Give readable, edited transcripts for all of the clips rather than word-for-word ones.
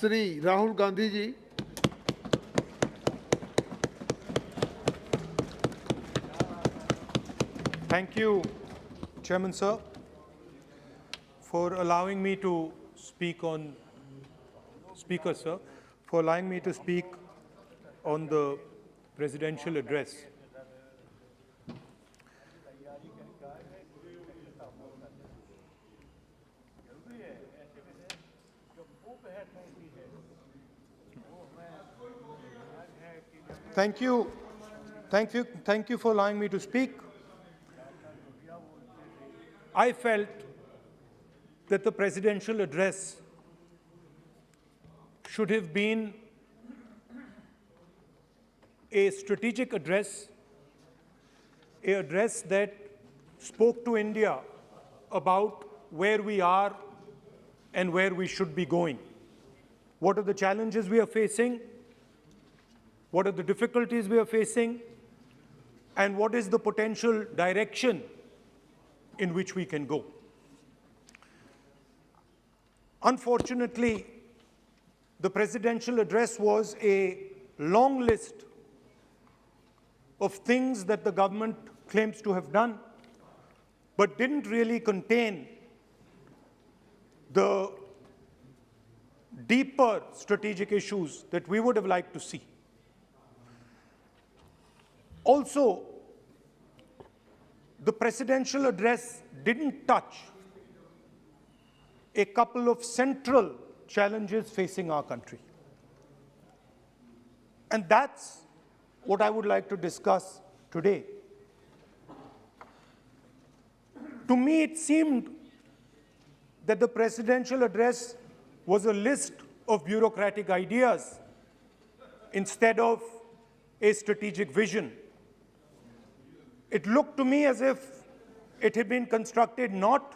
Sri Rahul Gandhi ji. Thank you, Chairman Sir, for allowing me to speak on, Speaker Sir, for allowing me to speak on the presidential address. Thank you for allowing me to speak. I felt that the presidential address should have been a strategic address, an address that spoke to India about where we are and where we should be going. What are the challenges we are facing? What are the difficulties we are facing? And what is the potential direction in which we can go? Unfortunately, the presidential address was a long list of things that the government claims to have done, but didn't really contain the deeper strategic issues that we would have liked to see. Also, the presidential address didn't touch a couple of central challenges facing our country. And that's what I would like to discuss today. To me, it seemed that the presidential address was a list of bureaucratic ideas instead of a strategic vision. It looked to me as if it had been constructed not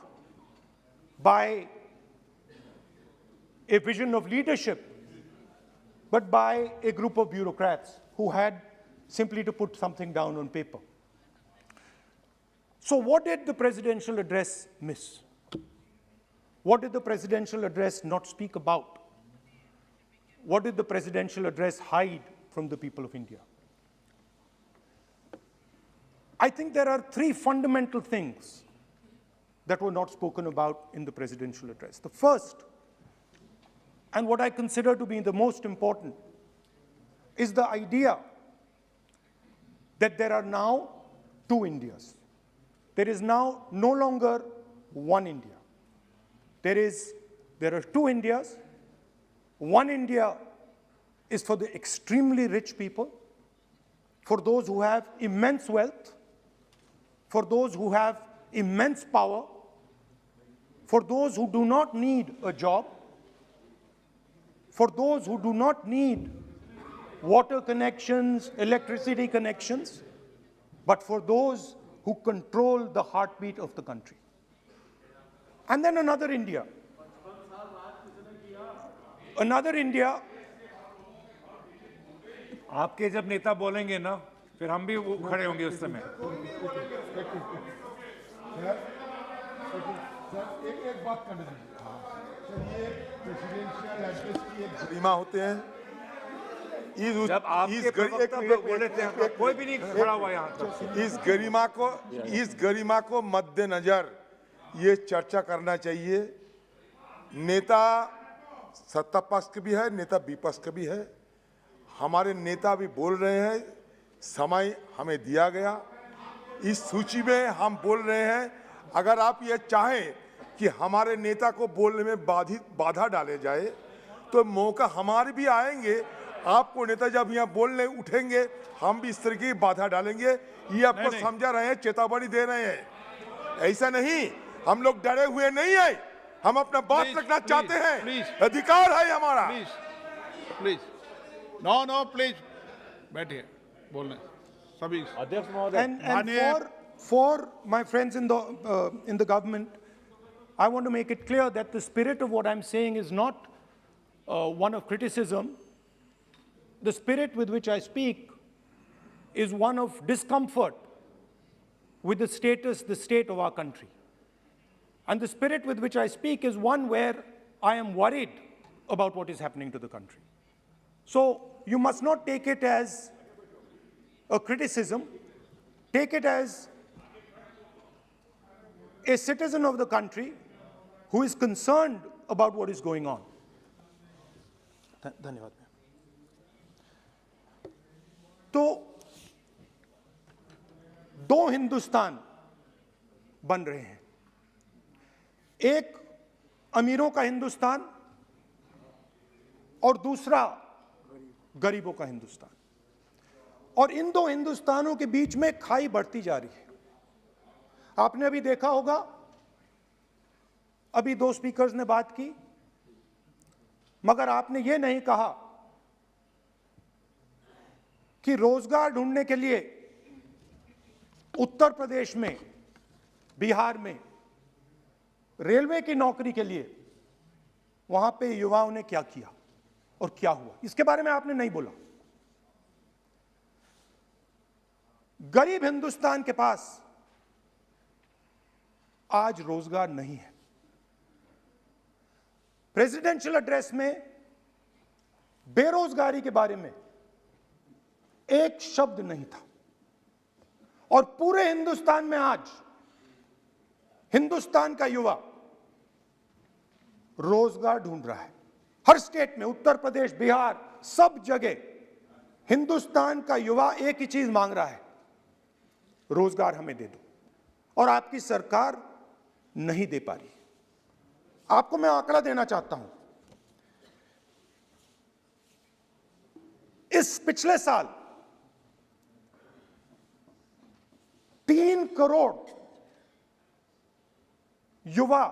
by a vision of leadership, but by a group of bureaucrats who had simply to put something down on paper. So what did the presidential address miss? What did the presidential address not speak about? What did the presidential address hide from the people of India? I think there are three fundamental things that were not spoken about in the presidential address. The first, and what I consider to be the most important, is the idea that there are now two Indias. There is now no longer one India. There are two Indias. One India is for the extremely rich people, for those who have immense wealth, for those who have immense power, for those who do not need a job, for those who do not need water connections, electricity connections, but for those who control the heartbeat of the country. And then another India. Another India. आपके जब नेता बोलेंगे ना, फिर हम भी वो खड़े होंगे उस समय. एक बात करने दीजिए. ये प्रेसिडेंशियल एड्रेस की एक गरिमा होते हैं. जब आपके प्रवक्ता बोले थे, कोई भी नहीं खड़ा हुआ यहाँ तक. इस गरिमा को मद्देनजर ये चर्चा करना चाहिए. नेता सत्ता पक्ष के भी है, नेता विपक्ष के भी है. हमारे नेता भी बोल रहे हैं, समय हमें दिया गया. इस सूची में हम बोल रहे हैं. अगर आप ये चाहें कि हमारे नेता को बोलने में बाधा डाले जाए, तो मौका हमारे भी आएंगे. आपको नेता जब यहाँ बोलने उठेंगे, हम भी इस तरह की बाधा डालेंगे. ये आपको समझा रहे हैं, चेतावनी दे रहे हैं. ऐसा नहीं, हम लोग डरे हुए नहीं है. हम अपना बात रखना चाहते हैं. अधिकार है हमारा. Please. No, please. बैठिए, बोलने. सभी. And for my friends in the government, I want to make it clear that the spirit of what I'm saying is not one of criticism. The spirit with which I speak is one of discomfort with the state of our country. And the spirit with which I speak is one where I am worried about what is happening to the country. So you must not take it as a criticism. Take it as a citizen of the country who is concerned about what is going on. धन्यवाद। तो दो हिंदुस्तान बन रहे हैं, एक अमीरों का हिंदुस्तान और दूसरा गरीबों का हिंदुस्तान। और इन दो हिंदुस्तानों के बीच में खाई बढ़ती जा रही है। आपने अभी देखा होगा, अभी दो स्पीकर्स ने बात की, मगर आपने ये नहीं कहा कि रोजगार ढूंढने के लिए उत्तर प्रदेश में, बिहार में रेलवे की नौकरी के लिए वहां पे युवाओं ने क्या किया और क्या हुआ, इसके बारे में आपने नहीं बोला। गरीब हिंदुस्तान के पास आज रोजगार नहीं है। प्रेसिडेंशियल एड्रेस में बेरोजगारी के बारे में एक शब्द नहीं था। और पूरे हिंदुस्तान में आज हिंदुस्तान का युवा रोजगार ढूंढ रहा है। हर स्टेट में, उत्तर प्रदेश, बिहार, सब जगह हिंदुस्तान का युवा एक ही चीज मांग रहा है, रोजगार हमें दे दो। और आपकी सरकार नहीं दे पा रही। आपको मैं आंकड़ा देना चाहता हूं। इस पिछले साल 3 करोड़ युवा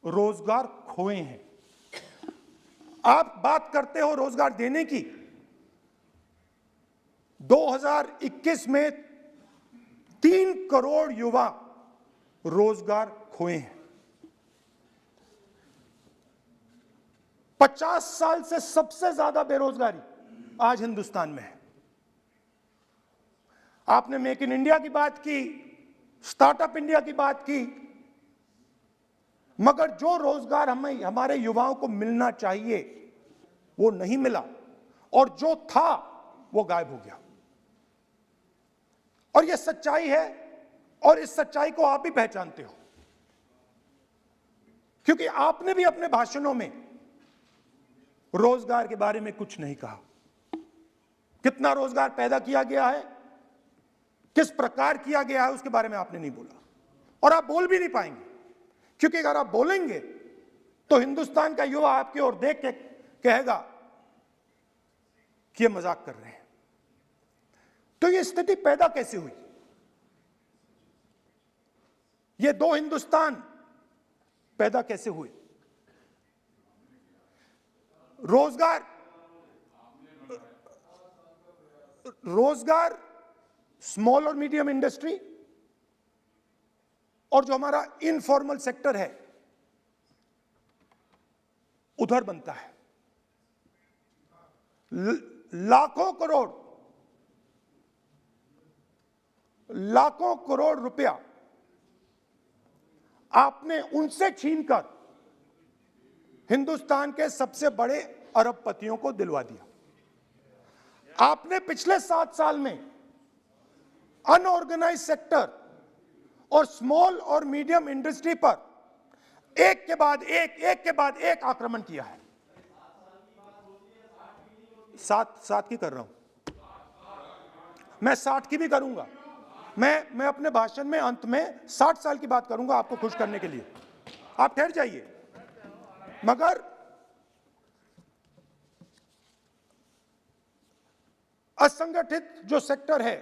रोजगार खोए हैं। आप बात करते हो रोजगार देने की। 2021 में 3 करोड़ युवा रोजगार खोए हैं। 50 साल से सबसे ज्यादा बेरोजगारी आज हिंदुस्तान में है। आपने मेक इन इंडिया की बात की, स्टार्टअप इंडिया की बात की, मगर जो रोजगार हमें, हमारे युवाओं को मिलना चाहिए वो नहीं मिला, और जो था वो गायब हो गया। और ये सच्चाई है, और इस सच्चाई को आप भी पहचानते हो, क्योंकि आपने भी अपने भाषणों में रोजगार के बारे में कुछ नहीं कहा। कितना रोजगार पैदा किया गया है, किस प्रकार किया गया है, उसके बारे में आपने नहीं बोला। और आप बोल भी नहीं पाएंगे, क्योंकि अगर आप बोलेंगे तो हिंदुस्तान का युवा आपकी ओर देख के कहेगा कि ये मजाक कर रहे हैं। तो ये स्थिति पैदा कैसे हुई? ये दो हिंदुस्तान पैदा कैसे हुए? रोजगार स्मॉल और मीडियम इंडस्ट्री और जो हमारा इनफॉर्मल सेक्टर है उधर बनता है। लाखों करोड़ रुपया आपने उनसे छीनकर हिंदुस्तान के सबसे बड़े अरबपतियों को दिलवा दिया। आपने पिछले 7 साल में अनऑर्गेनाइज्ड सेक्टर और स्मॉल और मीडियम इंडस्ट्री पर एक के बाद एक आक्रमण किया है। 7 की कर रहा हूं मैं, 60 की भी करूंगा मैं अपने भाषण में अंत में 60 साल की बात करूंगा आपको खुश करने के लिए। आप ठहर जाइए। मगर असंगठित जो सेक्टर है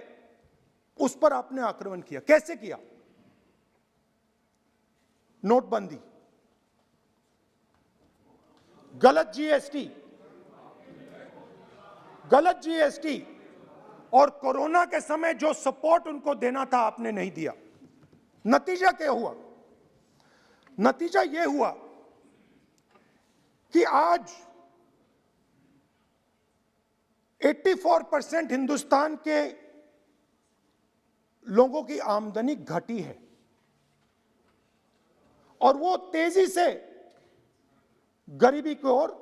उस पर आपने आक्रमण किया। कैसे किया? नोटबंदी, गलत जीएसटी और कोरोना के समय जो सपोर्ट उनको देना था आपने नहीं दिया। नतीजा क्या हुआ? नतीजा यह हुआ कि आज 84% हिंदुस्तान के लोगों की आमदनी घटी है और वो तेजी से गरीबी की ओर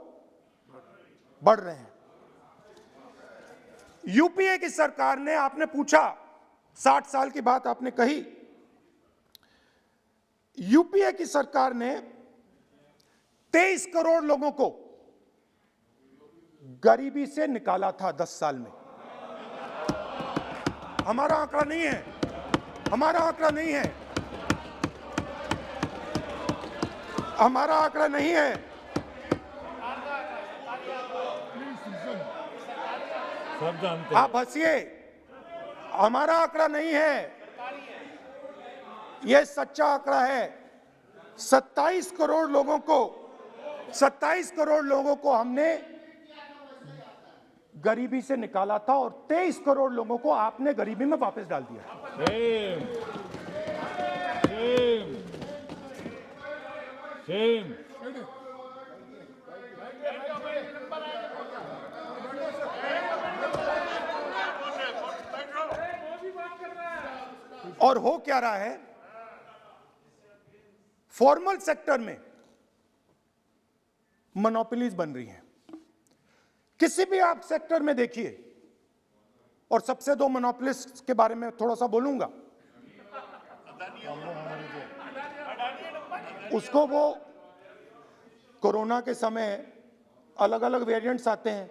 बढ़ रहे हैं। यूपीए की सरकार ने, आपने पूछा 60 साल की बात आपने कही, यूपीए की सरकार ने 23 करोड़ लोगों को गरीबी से निकाला था 10 साल में। हमारा आंकड़ा नहीं है, हमारा आंकड़ा नहीं है, हमारा आंकड़ा नहीं है। सब जानते आप हंसिए, हमारा आंकड़ा नहीं है, यह सच्चा आंकड़ा है। 27 करोड़ लोगों को, 27 करोड़ लोगों को हमने गरीबी से निकाला था और 23 करोड़ लोगों को आपने गरीबी में वापस डाल दिया। Same same same. और हो क्या रहा है, फॉर्मल सेक्टर में मोनोपोलीज बन रही हैं। किसी भी आप सेक्टर में देखिए, और सबसे दो मोनोपोलिस्ट के बारे में थोड़ा सा बोलूंगा। उसको वो कोरोना के समय अलग अलग वेरिएंट्स आते हैं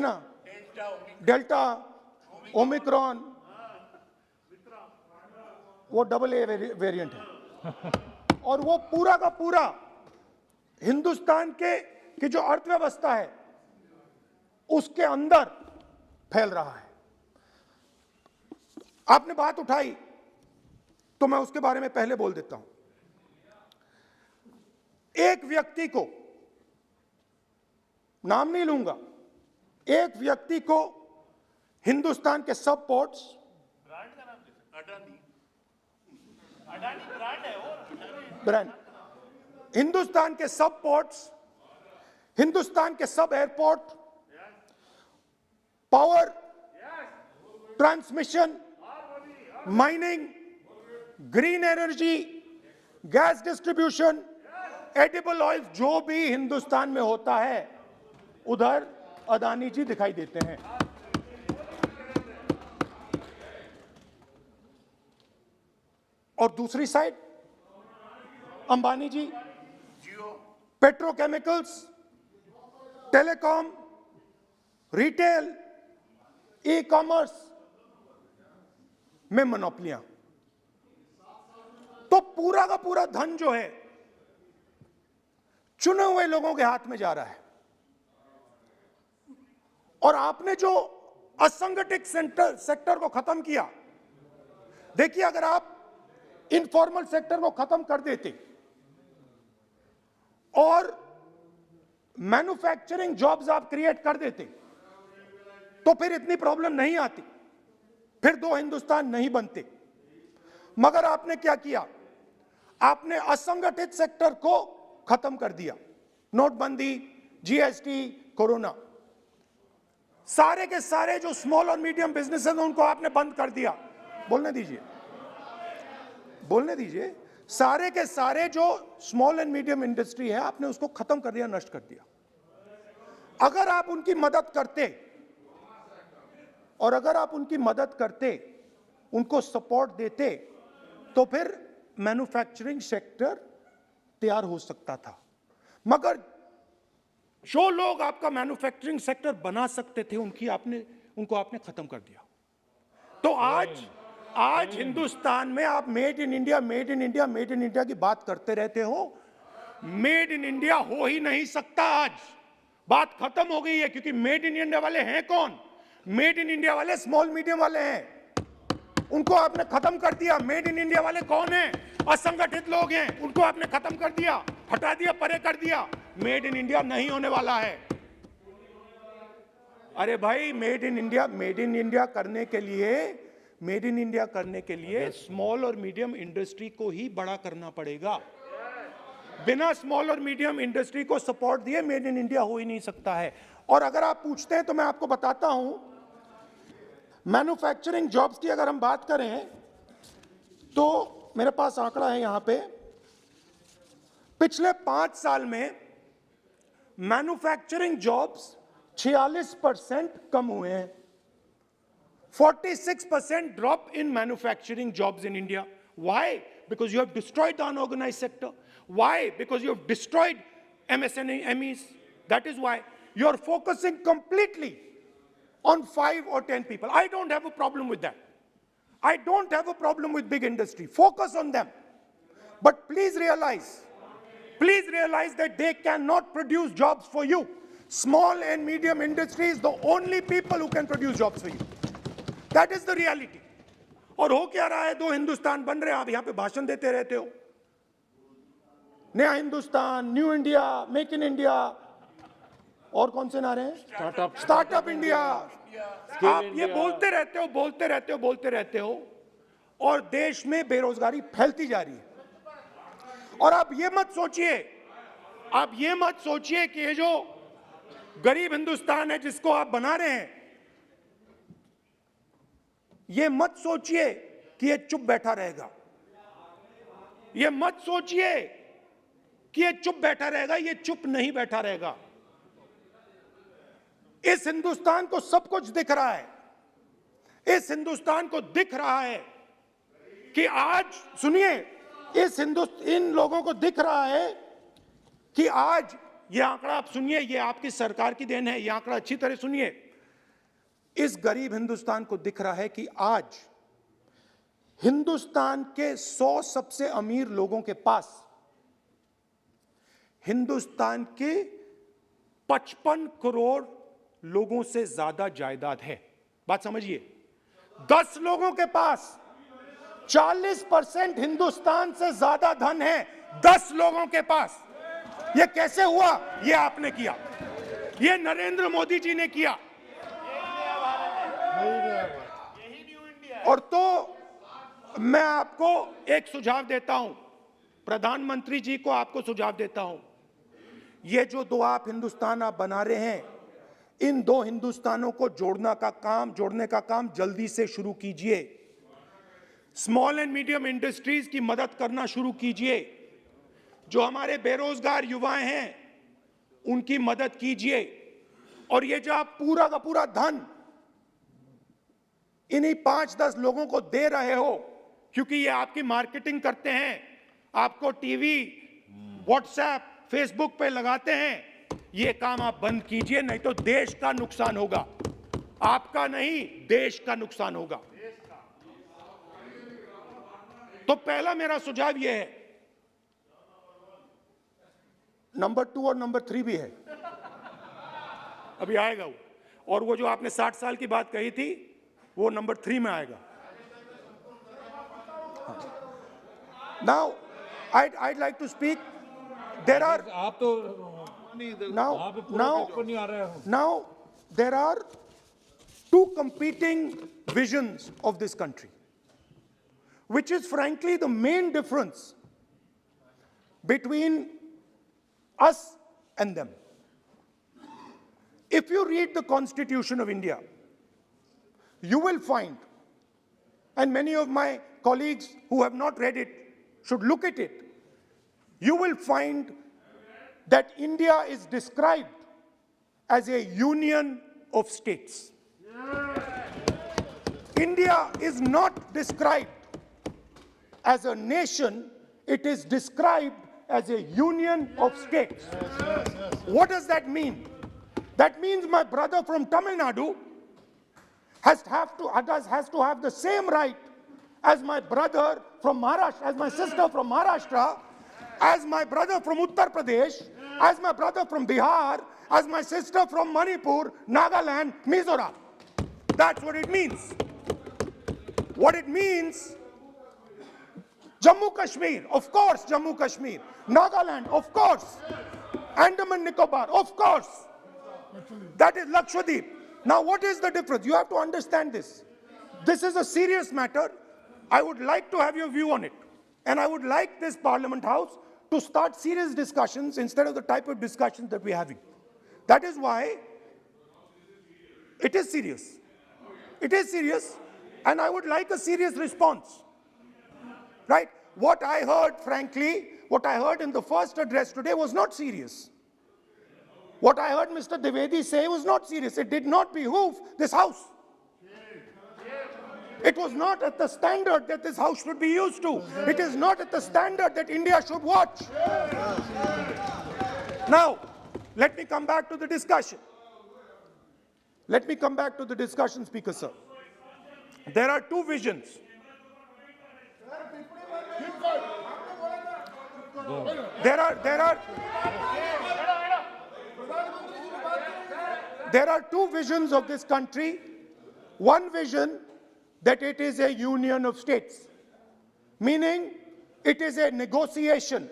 ना, डेल्टा, ओमिक्रॉन, वो डबल ए वेरिएंट है, और वो पूरा का पूरा हिंदुस्तान की जो अर्थव्यवस्था है उसके अंदर फैल रहा है। आपने बात उठाई तो मैं उसके बारे में पहले बोल देता हूं। एक व्यक्ति को, नाम नहीं लूंगा, एक व्यक्ति को हिंदुस्तान के सब पोर्ट्स, ब्रांड, हिंदुस्तान के सब पोर्ट्स, हिंदुस्तान के सब airport, power transmission, mining, green energy, gas distribution, edible oil, जो भी हिंदुस्तान में होता है उधर अदानी जी दिखाई देते हैं। और दूसरी side Ambani ji petrochemicals, telecom, retail, e commerce में मोनोपोलियां। तो पूरा का पूरा धन जो है चुने हुए लोगों के हाथ में जा रहा है। और आपने जो असंगठित सेक्टर को खत्म किया, देखिए, अगर आप इनफॉर्मल सेक्टर को खत्म कर देते और मैन्युफैक्चरिंग जॉब्स आप क्रिएट कर देते तो फिर इतनी प्रॉब्लम नहीं आती, फिर दो हिंदुस्तान नहीं बनते। मगर आपने क्या किया, आपने असंगठित सेक्टर को खत्म कर दिया। नोटबंदी, जीएसटी, कोरोना, सारे के सारे जो स्मॉल और मीडियम बिजनेसेस हैं उनको आपने बंद कर दिया। बोलने दीजिए, बोलने दीजिए। सारे के सारे जो स्मॉल एंड मीडियम इंडस्ट्री है आपने उसको खत्म कर दिया, नष्ट कर दिया। अगर आप उनकी मदद करते, और अगर आप उनकी मदद करते, उनको सपोर्ट देते, तो फिर मैन्युफैक्चरिंग सेक्टर तैयार हो सकता था। मगर जो लोग आपका मैन्युफैक्चरिंग सेक्टर बना सकते थे उनको आपने खत्म कर दिया। तो आज हिंदुस्तान में आप made in India, made in India, made in India की बात करते रहते हो। मेड इन इंडिया हो ही नहीं सकता। आज बात खत्म हो गई है, क्योंकि मेड इन इंडिया वाले हैं कौन? मेड इन इंडिया वाले स्मॉल मीडियम वाले हैं, उनको आपने खत्म कर दिया। मेड इन इंडिया वाले कौन हैं? असंगठित लोग हैं, उनको आपने खत्म कर दिया, हटा दिया, परे कर दिया। मेड इन इंडिया नहीं होने वाला है। अरे भाई, मेड इन इंडिया करने के लिए, मेड इन इंडिया करने के लिए स्मॉल और मीडियम इंडस्ट्री को ही बड़ा करना पड़ेगा। बिना स्मॉल और मीडियम इंडस्ट्री को सपोर्ट दिए मेड इन इंडिया हो ही नहीं सकता है। और अगर आप पूछते हैं तो मैं आपको बताता हूं, मैन्युफैक्चरिंग जॉब्स की अगर हम बात करें तो मेरे पास आंकड़ा है यहां पे, पिछले 5 साल में मैन्युफैक्चरिंग जॉब्स 46% कम हुए हैं. 46% drop in manufacturing jobs in India. Why? Because you have destroyed the unorganized sector. Why? Because you have destroyed MSMEs. That is why you're focusing completely on 5 or 10 people. I don't have a problem with that. I don't have a problem with big industry. Focus on them. But please realize that they cannot produce jobs for you. Small and medium industry is the only people who can produce jobs for you. That is the reality. और हो क्या रहा है, 2 हिंदुस्तान बन रहे हैं, आप यहां पे भाषण देते रहते हो. नया Hindustan, new India, make in India, और कौन से नारे हैं? Startup India. आप ये बोलते रहते हो और देश में बेरोजगारी फैलती जा रही है. और आप ये मत सोचिए कि ये जो गरीब हिंदुस्तान है जिसको आप बना रहे हैं, ये मत सोचिए कि ये चुप बैठा रहेगा. ये मत सोचिए कि ये चुप बैठा रहेगा. ये चुप नहीं बैठा रहेगा. इस हिंदुस्तान को सब कुछ दिख रहा है. इस हिंदुस्तान को दिख रहा है कि आज, सुनिए, इन लोगों को दिख रहा है कि आज, ये आंकड़ा आप सुनिए, ये आपकी सरकार की देन है, ये आंकड़ा अच्छी तरह सुनिए. इस गरीब हिंदुस्तान को दिख रहा है कि आज हिंदुस्तान के 100 सबसे अमीर लोगों के पास हिंदुस्तान के 55 करोड़ लोगों से ज्यादा जायदाद है. बात समझिए. 10 लोगों के पास 40% हिंदुस्तान से ज्यादा धन है. 10 लोगों के पास. यह कैसे हुआ? यह आपने किया. यह नरेंद्र मोदी जी ने किया. और तो मैं आपको एक सुझाव देता हूं, प्रधानमंत्री जी को आपको सुझाव देता हूं. ये जो 2 आप हिंदुस्तान आप बना रहे हैं, इन 2 हिंदुस्तानों को जोड़ने का काम जल्दी से शुरू कीजिए. स्मॉल एंड मीडियम इंडस्ट्रीज की मदद करना शुरू कीजिए. जो हमारे बेरोजगार युवाएं हैं उनकी मदद कीजिए. और ये जो आप पूरा का पूरा धन इन्हीं 5-10 लोगों को दे रहे हो, क्योंकि ये आपकी मार्केटिंग करते हैं, आपको टीवी, व्हाट्सएप, फेसबुक पे लगाते हैं, ये काम आप बंद कीजिए, नहीं तो देश का नुकसान होगा. आपका नहीं, देश का नुकसान होगा. तो पहला मेरा सुझाव यह है. नंबर 2 और नंबर 3 भी है, अभी आएगा वो. और वो जो आपने 60 साल की बात कही थी, वो नंबर 3 में आएगा. Now, I'd like to speak. There are. आप तो Now there are 2 competing visions of this country, which is frankly the main difference between us and them. If you read the Constitution of India, you will find, and many of my colleagues who have not read it should look at it, you will find that India is described as a union of states. India is not described as a nation, it is described as a union of states. What does that mean? That means my brother from Tamil Nadu has to have the same right as my brother from Maharashtra, as my sister from Maharashtra, as my brother from Uttar Pradesh, as my brother from Bihar, as my sister from Manipur, Nagaland, Mizoram. That's what it means. What it means, Jammu Kashmir, of course, Jammu Kashmir, Nagaland, of course, Andaman Nicobar, of course. That is Lakshadweep. Now, what is the difference? You have to understand this. This is a serious matter. I would like to have your view on it. And I would like this Parliament House to start serious discussions instead of the type of discussions that we're having. That is why it is serious. It is serious, and I would like a serious response. Right? What I heard, frankly, what I heard in the first address today was not serious. What I heard Mr. Dwivedi say was not serious. It did not behoove this House. It was not at the standard that this House should be used to. It is not at the standard that India should watch. Now, let me come back to the discussion. Let me come back to the discussion, Speaker Sir. There are two visions. There are two visions of this country. One vision that it is a union of states, meaning it is a negotiation,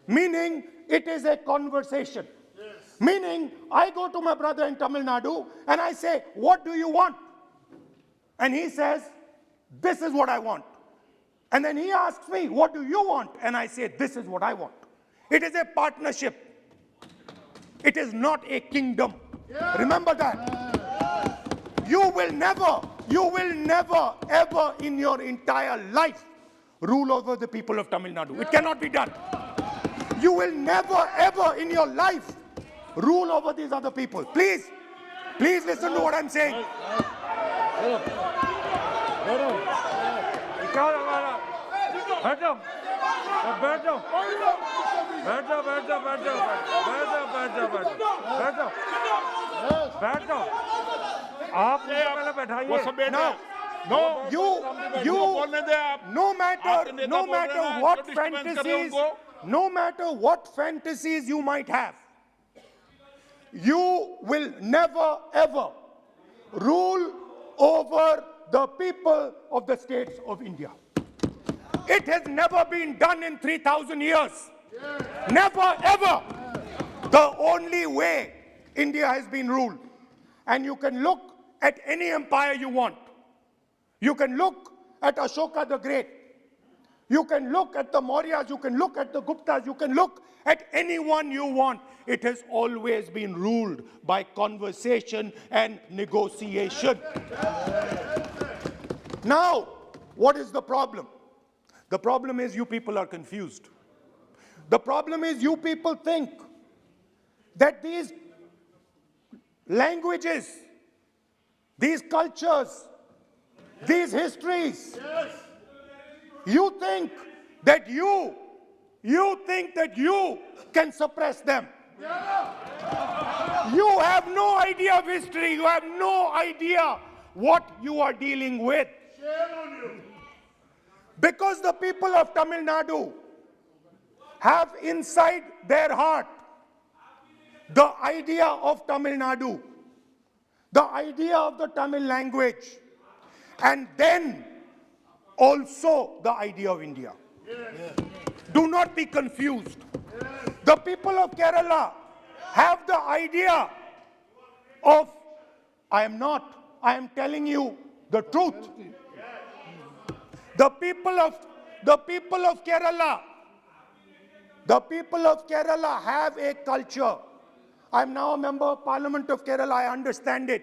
meaning it is a conversation. Meaning, I go to my brother in Tamil Nadu and I say, what do you want? And he says, this is what I want. And then he asks me, what do you want? And I say, this is what I want. It is a partnership. It is not a kingdom. Remember that. You will never, ever in your entire life rule over the people of Tamil Nadu. It cannot be done. You will never, ever in your life rule over these other people. Please listen to what I'm saying. Now, no matter what fantasies you might have, you will never ever rule over the people of the states of India. It has never been done in 3,000 years. Never ever. The only way India has been ruled, and you can look at any empire you want. You can look at Ashoka the Great. You can look at the Mauryas, you can look at the Guptas, you can look at anyone you want. It has always been ruled by conversation and negotiation. Now, what is the problem? The problem is you people are confused. The problem is you people think that these languages, these cultures, these histories, you think that you can suppress them. You have no idea of history. You have no idea what you are dealing with. Because the people of Tamil Nadu have inside their heart the idea of Tamil Nadu, the idea of the Tamil language, and then also the idea of India. Do not be confused. The people of Kerala have the idea of, I am telling you the truth. The people of Kerala have a culture. I am now a member of Parliament of Kerala. I understand it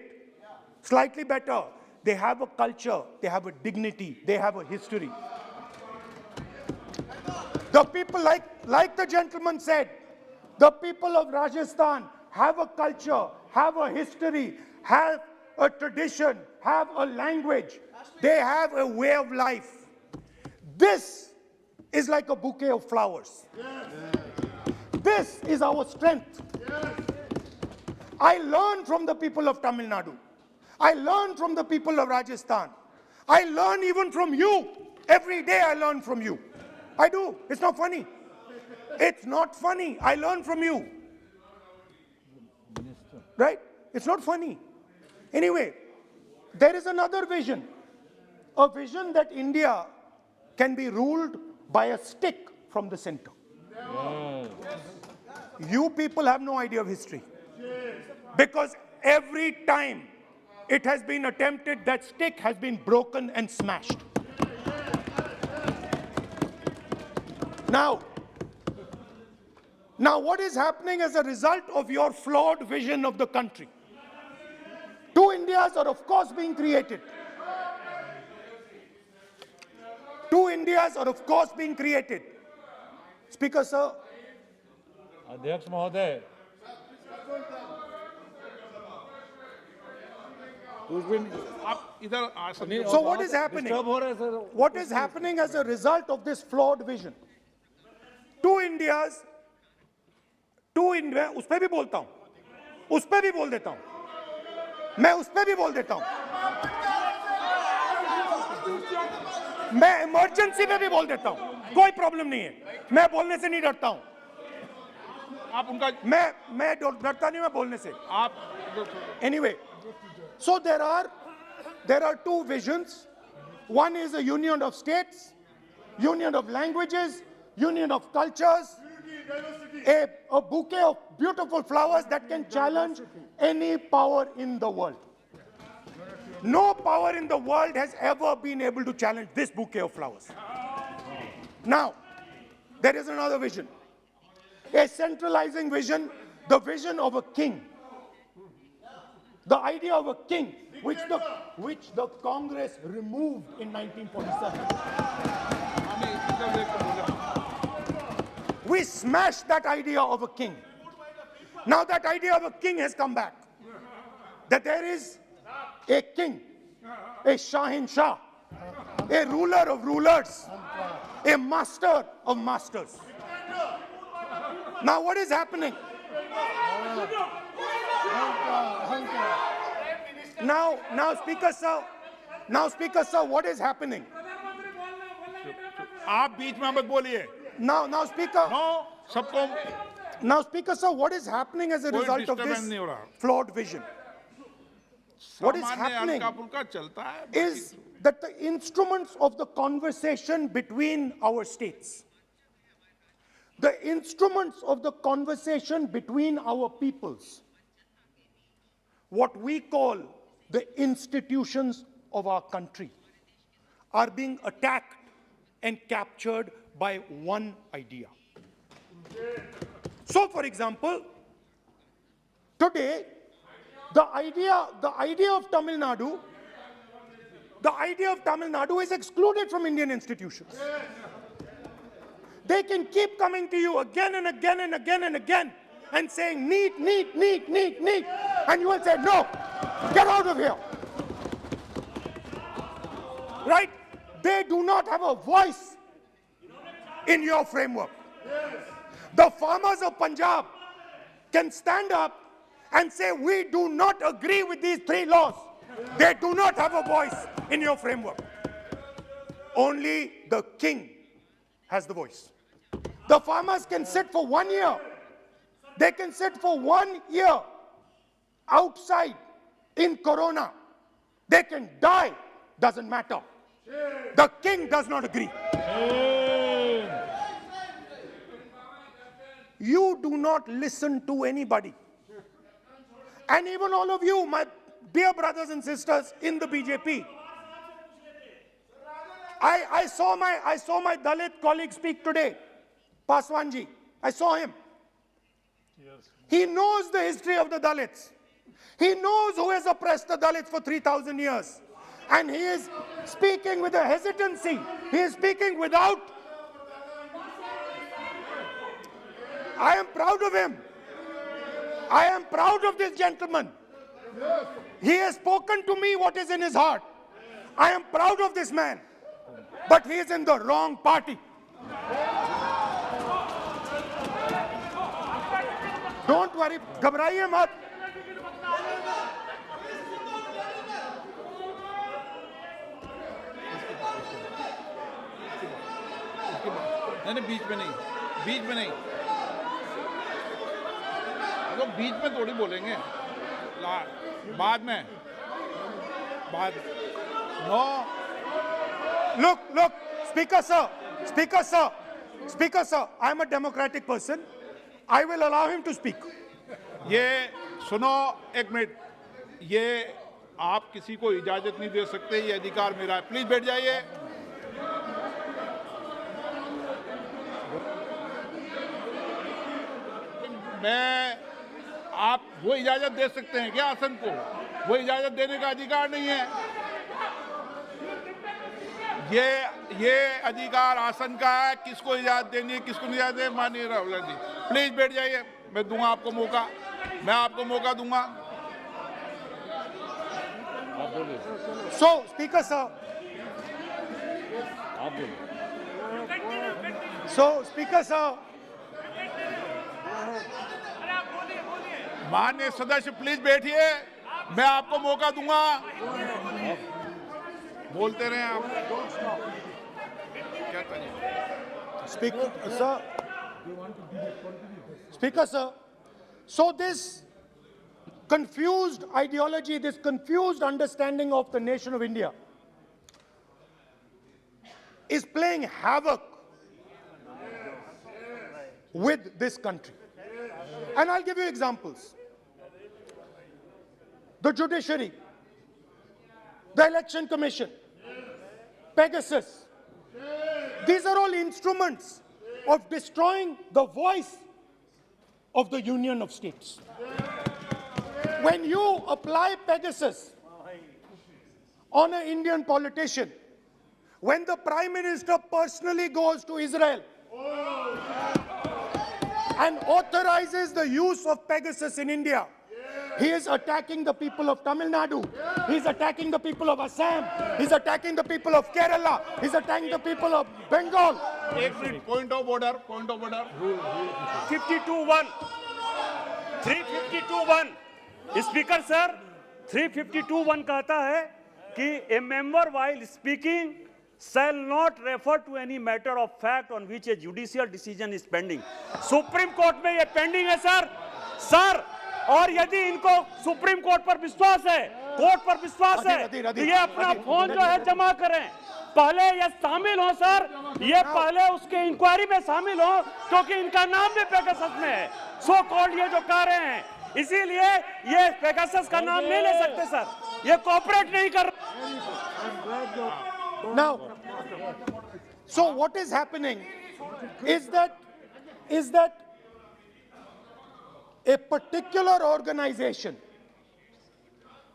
slightly better. They have a culture, they have a dignity, they have a history. The people, like the gentleman said, the people of Rajasthan have a culture, have a history, have a tradition, have a language. They have a way of life. This is like a bouquet of flowers. This is our strength. I learn from the people of Tamil Nadu. I learn from the people of Rajasthan. I learn even from you. Every day I learn from you. I do. It's not funny. It's not funny. I learn from you. Right? It's not funny. Anyway, there is another vision. A vision that India can be ruled by a stick from the center. You people have no idea of history. Because every time it has been attempted, that stick has been broken and smashed. Now what is happening as a result of your flawed vision of the country? Two Indias are of course being created. Two Indias are of course being created. Speaker, sir. अध्यक्ष महोदय, आप इधर आ सकते हो। So what is happening? Disturb हो रहे हैं sir. What is happening as a result of this flawed vision? Two Indias, उस पर भी बोलता हूं, उस पर भी बोल देता हूं, मैं उस पर भी बोल देता हूं, मैं इमरजेंसी में भी बोल देता हूं, कोई प्रॉब्लम नहीं है, मैं बोलने से नहीं डरता हूं, आप उनका मैं डरता नहीं, मैं बोलने से। आप Anyway, so there are two visions. One is a union of states, union of languages, union of cultures, a bouquet of beautiful flowers that can challenge any power in the world. No power in the world has ever been able to challenge this bouquet of flowers. Now, there is another vision, a centralizing vision, the vision of a king. The idea of a king, which the Congress removed in 1947. We smashed that idea of a king. Now that idea of a king has come back. That there is a king, a Shah, a ruler of rulers, a master of masters. Now what is happening? Now, Speaker Sir, what is happening? आप बीच में मत बोलिए। Now, Speaker. No, सबको Now, Speaker Sir, what is happening as a कोई result of disturbance this नहीं हो रहा। flawed vision? What is सामान्य happening हल्का फुल्का चलता है। is that the instruments of the conversation between our states, the instruments of the conversation between our peoples, what we call the institutions of our country, are being attacked and captured by one idea. So, for example, today, the idea of Tamil Nadu is excluded from Indian institutions. They can keep coming to you again and again and again and again and saying need, and you will say no, get out of here. Right? They do not have a voice in your framework. The farmers of Punjab can stand up and say we do not agree with these 3 laws. They do not have a voice in your framework. Only the king has the voice. The farmers can sit for 1 year. They can sit for 1 year outside in Corona. They can die, doesn't matter. The king does not agree. You do not listen to anybody. And even all of you, my dear brothers and sisters in the BJP, I saw my Dalit colleague speak today, Paswanji. I saw him. Yes. He knows the history of the Dalits. He knows who has oppressed the Dalits for 3,000 years. And he is speaking with a hesitancy. He is speaking without. I am proud of him. I am proud of this gentleman. He has spoken to me what is in his heart. I am proud of this man. But he is in the wrong party. Don't worry, घबराइए मत. नहीं, बीच में नहीं, तो बीच में थोड़ी बोलेंगे, बाद में, no. Look, Speaker sir, I am a democratic person. I will allow him to speak. ये सुनो एक मिनट, ये आप किसी को इजाजत नहीं दे सकते, ये अधिकार मेरा है. प्लीज बैठ जाइए. आप वो इजाजत दे सकते हैं क्या आसन को? वो इजाजत देने का अधिकार नहीं है. ये अधिकार आसन का है, किसको इजाजत देनी है, किसको नहीं इजाजत देनी, माननीय राहुल गांधी प्लीज बैठ जाइए, मैं दूंगा आपको मौका, मैं आपको मौका दूंगा। So, Speaker sir. So, Speaker sir. माननीय सदस्य प्लीज बैठिए, मैं आपको मौका दूंगा, बोलते रहे आप। क्या करिए? Speaker sir. So this confused ideology, this confused understanding of the nation of India is playing havoc with this country. And I'll give you examples. The judiciary, the election commission, Pegasus. These are all instruments of destroying the voice of the Union of States. When you apply Pegasus on an Indian politician, when the Prime Minister personally goes to Israel and authorizes the use of Pegasus in India, he is attacking the people of Tamil Nadu. He is attacking the people of Assam. He is attacking the people of Kerala. He is attacking the people of Bengal. Point of order, point of order. 52(1). 352(1). Speaker sir, 352(1) कहता है कि a member while speaking shall not refer to any matter of fact on which a judicial decision is pending. Supreme court में ये pending है sir, और यदि इनको supreme court पर विश्वास है, कोर्ट पर विश्वास है, तो ये अपना फोन जो है जमा करें, पहले ये शामिल हो सर, ये पहले उसके इंक्वायरी में शामिल हो, क्योंकि इनका नाम भी पेगासस में है, सो कॉल्ड ये जो कह रहे हैं, इसीलिए ये पेगासस का नाम नहीं ले सकते सर, ये कोऑपरेट नहीं कर। Now, so what is happening is that a particular organization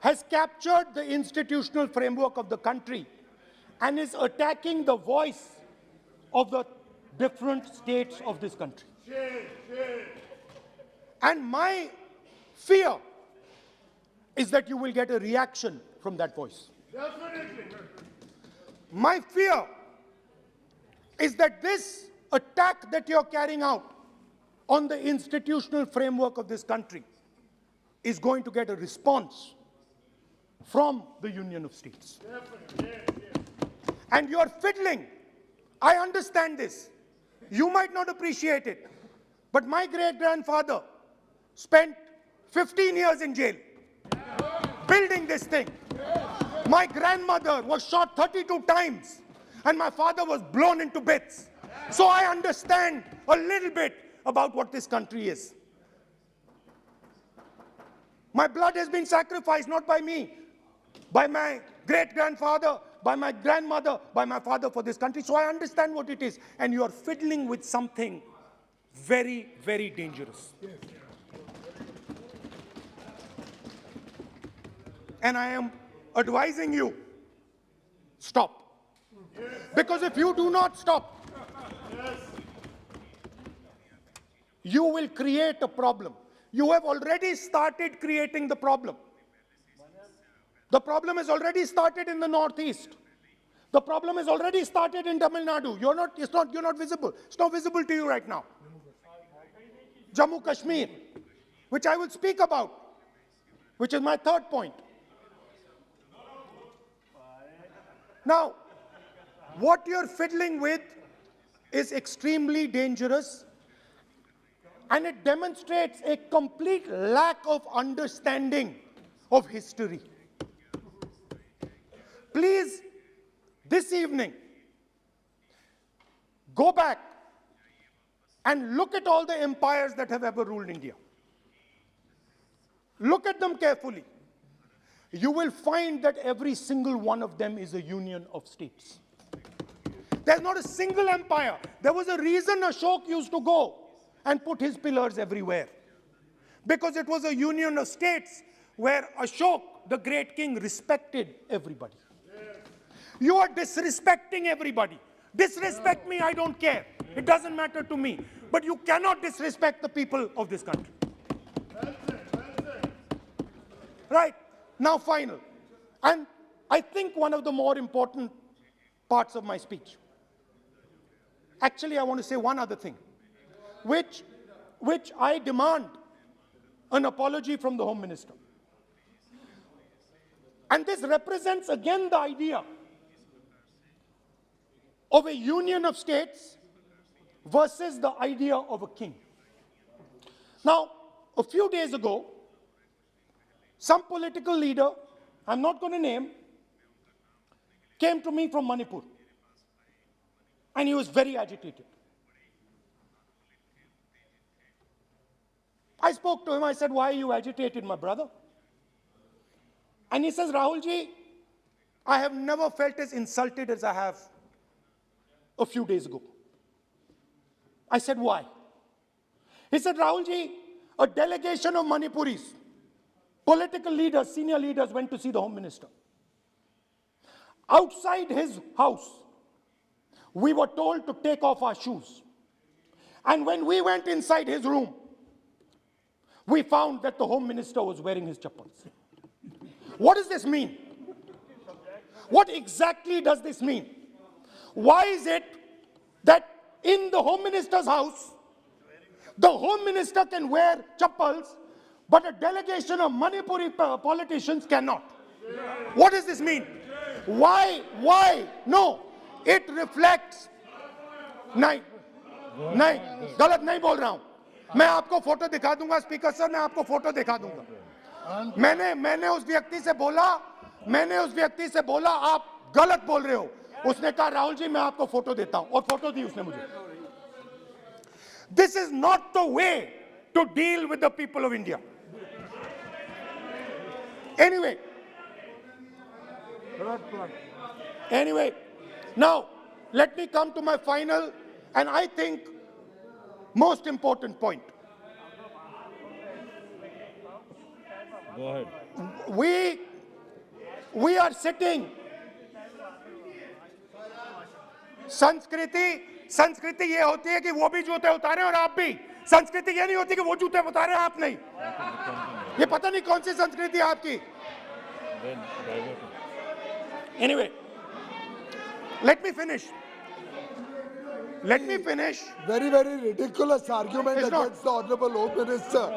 has captured the institutional framework of the country and is attacking the voice of the different states of this country. And my fear is that you will get a reaction from that voice. My fear is that this attack that you're carrying out on the institutional framework of this country is going to get a response from the Union of States. And you're fiddling. I understand this. You might not appreciate it, but my great-grandfather spent 15 years in jail building this thing. My grandmother was shot 32 times and my father was blown into bits. So I understand a little bit about what this country is. My blood has been sacrificed, not by me, by my great-grandfather, by my grandmother, by my father for this country. So I understand what it is. And you are fiddling with something very, very dangerous. And I am advising you, stop. Because if you do not stop, you will create a problem. You have already started creating the problem. The problem has already started in the northeast. The problem has already started in Tamil Nadu. You're not visible. It's not visible to you right now. Jammu Kashmir, which I will speak about, which is my third point. Now, what you're fiddling with is extremely dangerous, and it demonstrates a complete lack of understanding of history. Please, this evening, go back and look at all the empires that have ever ruled India. Look at them carefully. You will find that every single one of them is a union of states. There's not a single empire. There was a reason Ashok used to go and put his pillars everywhere. Because it was a union of states where Ashok, the great king, respected everybody. You are disrespecting everybody. Disrespect me, I don't care. It doesn't matter to me. But you cannot disrespect the people of this country. Right. Now, final. And I think one of the more important parts of my speech. Actually, I want to say one other thing, which I demand an apology from the Home Minister. And this represents again the idea of a union of states versus the idea of a king. Now, a few days ago, some political leader, I'm not going to name, came to me from Manipur. And he was very agitated. I spoke to him, I said, why are you agitated, my brother? And he says, Rahul ji, I have never felt as insulted as I have a few days ago. I said, why? He said, Rahul ji, a delegation of Manipuris, political leaders, senior leaders went to see the Home Minister. Outside his house, we were told to take off our shoes. And when we went inside his room, we found that the Home Minister was wearing his chappals. What does this mean? What exactly does this mean? Why is it that in the Home Minister's house, the Home Minister can wear chappals, but a delegation of Manipuri politicians cannot? What does this mean? Why? No. It reflects. नहीं, गलत नहीं बोल रहा हूं. मैं आपको photo दिखा दूंगा, स्पीकर सर, मैं आपको फोटो दिखा दूंगा. मैंने उस व्यक्ति से बोला आप गलत बोल रहे हो. उसने कहा राहुल जी मैं आपको फोटो देता हूं, और फोटो दी उसने मुझे. This is not the way to deal with the people of India. Anyway, now let me come to my final and I think most important point. Go ahead. We are sitting. संस्कृति ये होती है कि वो भी जूते उतारे और आप भी. संस्कृति ये नहीं होती कि वो जूते उतारे आप नहीं. ये पता नहीं कौन सी संस्कृति है आपकी. Anyway, let me finish. Very, very ridiculous argument against the Honorable Home Minister.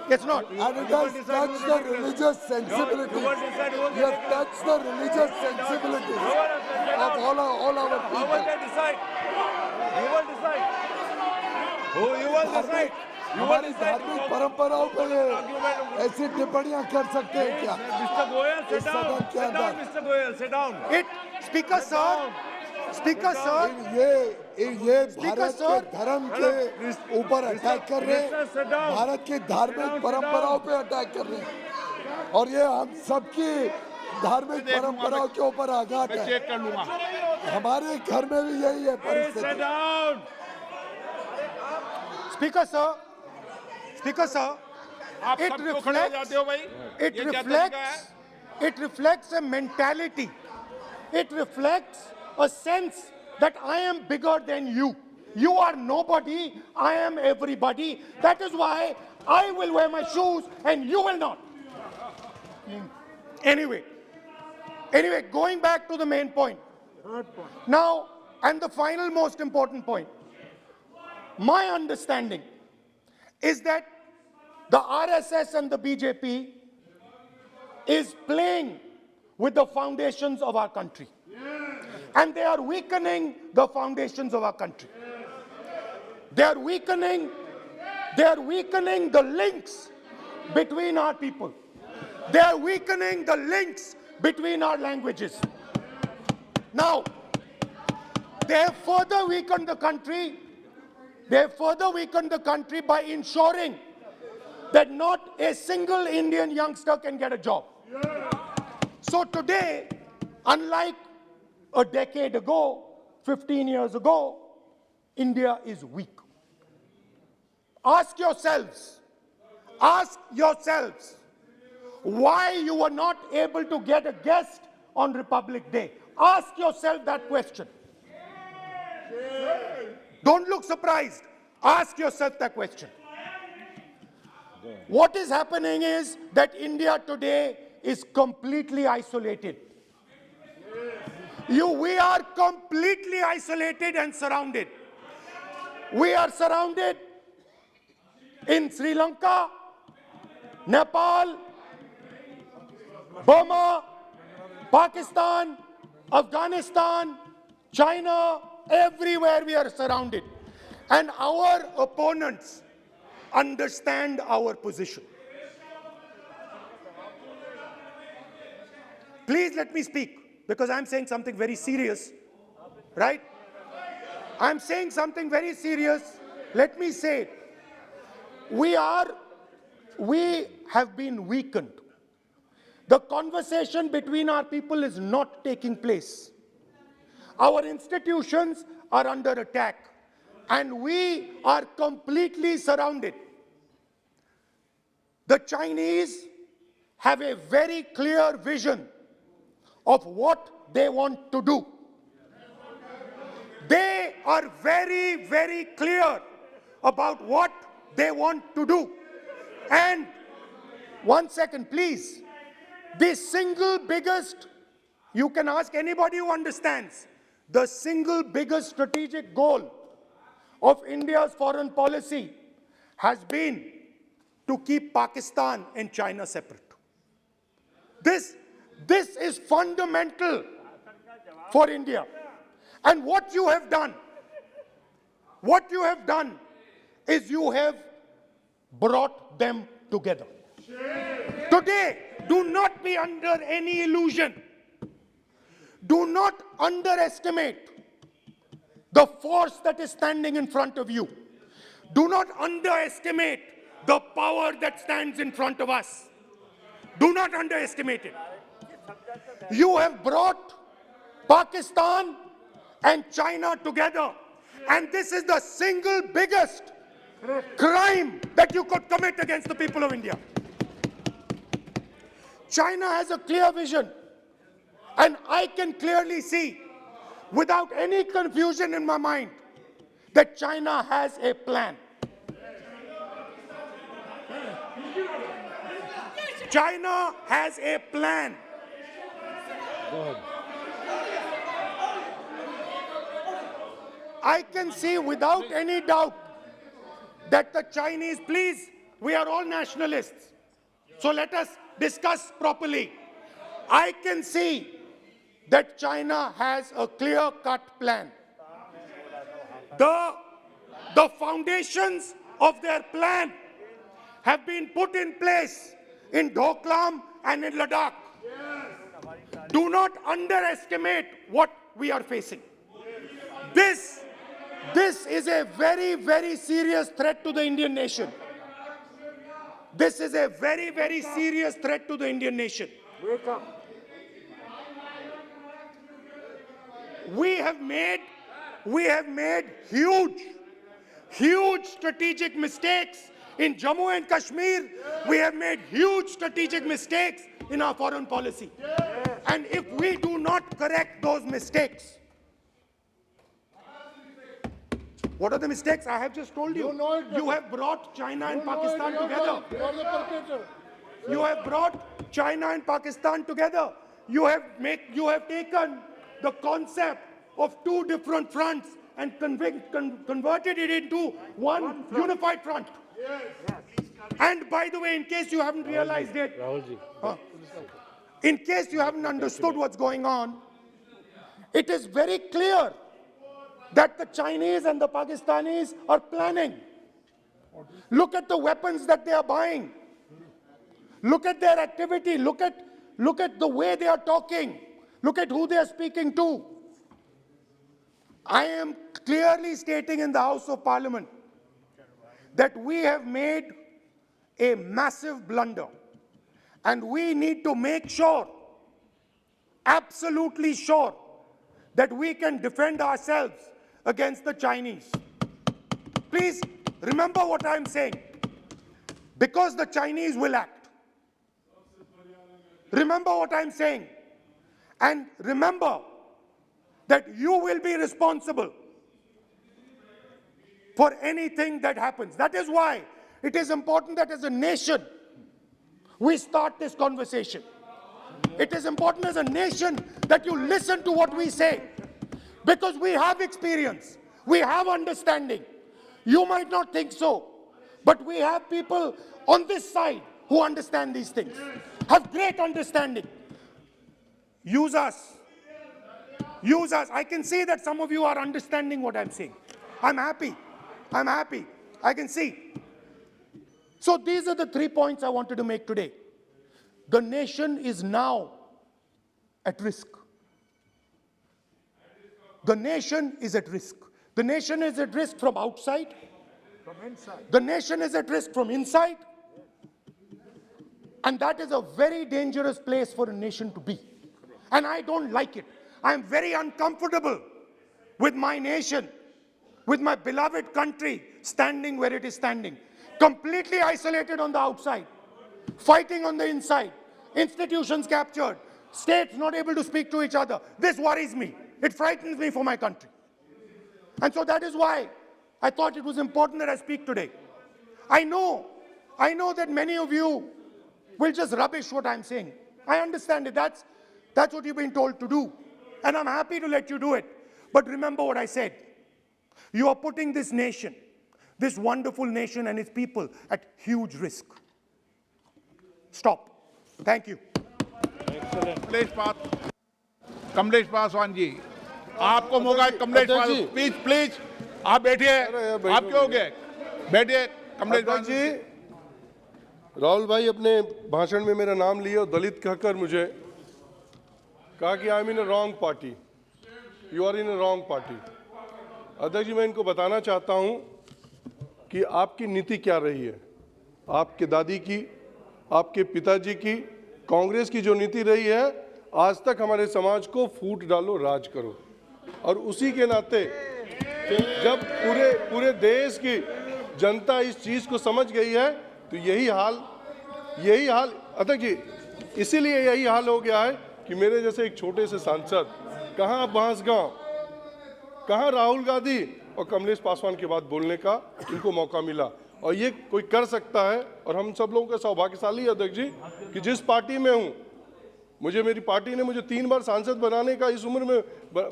It's not. And it has touched the religious sensibilities. You have touched the religious sensibilities of all our people. You will decide. हमारी धार्मिक परंपराओं पर ऐसी टिप्पणियां कर सकते हैं क्या? Mr. Goyal, sit down. Sit down, Mr. Goyal, sit down. Speaker sir. ये भारत के धर्म के ऊपर अटैक कर रहे हैं, भारत की धार्मिक परंपराओं पे अटैक कर रहे हैं, और ये हम सबकी धार्मिक परंपराओं के ऊपर आघात है. चेक कर लूंगा. हमारे घर में भी यही है परिस्थिति. Speaker sir, it reflects a mentality. It reflects a sense that I am bigger than you. You are nobody, I am everybody. That is why I will wear my shoes and you will not. Anyway, going back to the main point. Now, and the final most important point. My understanding is that the RSS and the BJP is playing with the foundations of our country. And they are weakening the foundations of our country. They are weakening the links between our people. They are weakening the links between our languages. Now, they have further weakened the country. They have further weakened the country by ensuring that not a single Indian youngster can get a job. So today, unlike a decade ago, 15 years ago, India is weak. Ask yourselves, why you were not able to get a guest on Republic Day. Ask yourself that question. Don't look surprised. Ask yourself that question. What is happening is that India today is completely isolated. We are completely isolated and surrounded. We are surrounded in Sri Lanka, Nepal, Burma, Pakistan, Afghanistan, China, everywhere we are surrounded. And our opponents understand our position. Please let me speak, because I'm saying something very serious, right? I'm saying something very serious. Let me say, we have been weakened. The conversation between our people is not taking place. Our institutions are under attack, and we are completely surrounded. The Chinese have a very clear vision of what they want to do. They are very, very clear about what they want to do. And one second, please. The single biggest, you can ask anybody who understands, the single biggest strategic goal of India's foreign policy has been to keep Pakistan and China separate. This is fundamental for India. And what you have done is you have brought them together. Today, do not be under any illusion. Do not underestimate the force that is standing in front of you. Do not underestimate the power that stands in front of us. Do not underestimate it. You have brought Pakistan and China together, and this is the single biggest crime that you could commit against the people of India. China has a clear vision, and I can clearly see, without any confusion in my mind, that China has a plan. China has a plan. I can see without any doubt that the Chinese, please, we are all nationalists, so let us discuss properly. I can see that China has a clear-cut plan. The foundations of their plan have been put in place in Doklam and in Ladakh. Do not underestimate what we are facing. This is a very, very serious threat to the Indian nation. This is a very, very serious threat to the Indian nation. We have made huge strategic mistakes in Jammu and Kashmir. We have made huge strategic mistakes in our foreign policy. And if we do not correct those mistakes, what are the mistakes? I have just told you. You have brought China and Pakistan together. You have brought China and Pakistan together. You have taken the concept of two different fronts and converted it into one unified front. And by the way, in case you haven't realized it, in case you haven't understood what's going on, it is very clear that the Chinese and the Pakistanis are planning. Look at the weapons that they are buying. Look at their activity. Look at the way they are talking. Look at who they are speaking to. I am clearly stating in the House of Parliament that we have made a massive blunder, and we need to make sure, absolutely sure, that we can defend ourselves against the Chinese. Please remember what I'm saying, because the Chinese will act. Remember what I'm saying, and remember that you will be responsible for anything that happens. That is why it is important that as a nation, we start this conversation. It is important as a nation that you listen to what we say, because we have experience, we have understanding. You might not think so, but we have people on this side who understand these things, have great understanding. Use us. Use us. I can see that some of you are understanding what I'm saying. I'm happy. I'm happy. I can see. So these are the 3 points I wanted to make today. The nation is now at risk. The nation is at risk. The nation is at risk from outside. From inside. The nation is at risk from inside. And that is a very dangerous place for a nation to be. And I don't like it. I am very uncomfortable with my nation, with my beloved country standing where it is standing. Completely isolated on the outside, fighting on the inside, institutions captured, states not able to speak to each other. This worries me. It frightens me for my country. And so that is why I thought it was important that I speak today. I know that many of you will just rubbish what I'm saying. I understand it. That's what you've been told to do. And I'm happy to let you do it. But remember what I said. You are putting this nation, this wonderful nation and its people at huge risk. Stop. Thank you. Kamlesh Paswan ji, आपको मौका है। Kamlesh Paswan, please please आप बैठिए। आप क्यों हो गए? बैठिए कमलेश पासवान जी। राहुल भाई अपने भाषण में मेरा नाम लिए और दलित कहकर मुझे कहा कि I am in a wrong party, you are in a wrong party. अध्यक्ष जी, मैं इनको बताना चाहता हूं कि आपकी नीति क्या रही है। आपके दादी की, आपके पिताजी की, कांग्रेस की जो नीति रही है, आज तक हमारे समाज को फूट डालो राज करो। और उसी के नाते जब पूरे देश की जनता इस चीज को समझ गई है, तो यही हाल अध्यक्ष जी, इसीलिए यही हाल हो गया है कि मेरे जैसे एक छोटे से सांसद, कहाँ बांसगांव, कहाँ राहुल गांधी और कमलेश पासवान के बाद बोलने का इनको मौका मिला। और ये कोई कर सकता है, और हम सब लोगों का सौभाग्यशाली अध्यक्ष जी कि जिस पार्टी में हूँ, मेरी पार्टी ने मुझे 3 बार सांसद बनाने का, इस उम्र में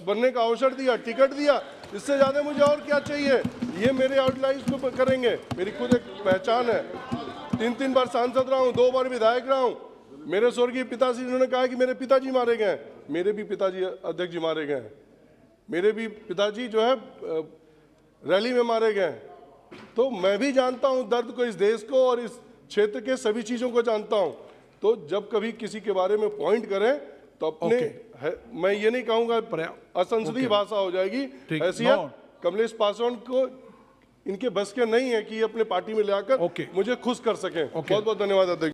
बनने का अवसर दिया, टिकट दिया। इससे ज़्यादा मुझे और क्या चाहिए? ये मेरे आउटलाइंस को करेंगे। मेरी खुद एक पहचान है। 3 बार सांसद रहा हूँ, 2 बार विधायक रहा हूँ। मेरे स्वर्गीय पिताजी, उन्होंने कहा कि मेरे पिताजी मारे गए, मेरे भी पिताजी अध्यक्ष जी मारे गए, मेरे भी पिताजी जो है रैली में मारे गए। तो मैं भी जानता हूँ दर्द को, इस देश को और इस क्षेत्र के सभी चीज़ों को जानता हूँ। तो जब कभी किसी के बारे में पॉइंट करें तो अपने मैं ये नहीं कहूँगा असंसदीय भाषा हो जाएगी। हैसियत कमलेश पासवान को इनके बस के नहीं है कि ये अपने पार्टी में ले आकर मुझे खुश कर सकें। बहुत बहुत धन्यवाद अध्यक्ष।